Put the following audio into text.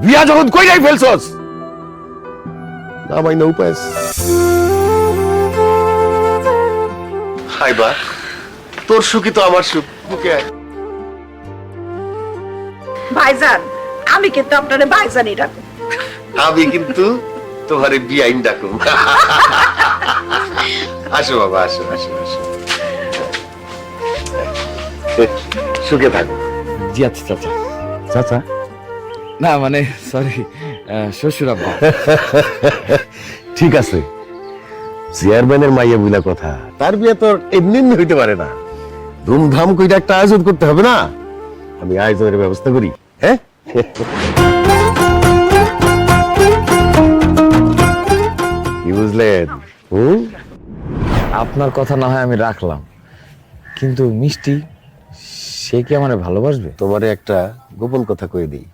বিয়া যখন কইরাই ফেলছস না ভাই না উপায় আছে। হাই বা তোর সুখী তো আমার সুখ বুকে আয়। ভাইজান আমি কিন্তু আপনারে ভাইজানই ডাকবো। আমি কিন্তু তোমার বিয়াইন ডাকুম। আসো বাবা আসো আসো আসো সুখে থাকো। জি আচ্ছা চাচা। চাচা না মানে সরি শ্বশুর আব্বা। ঠিক আছে চেয়ারম্যানের মাইয়া বুঝলা কথা, তার বিয়ে তো এমনি এমনি হইতে পারে না, ধুমধাম কইরা একটা আয়োজন করতে হবে না। আমি আয়োজনের ব্যবস্থা করি। হ্যাঁ কি বুঝলেন? আপনার কথা না হয় আমি রাখলাম, কিন্তু মিষ্টি সে কি আমারে ভালোবাসবে? তোমারে একটা গোপন কথা কয়ে দিই,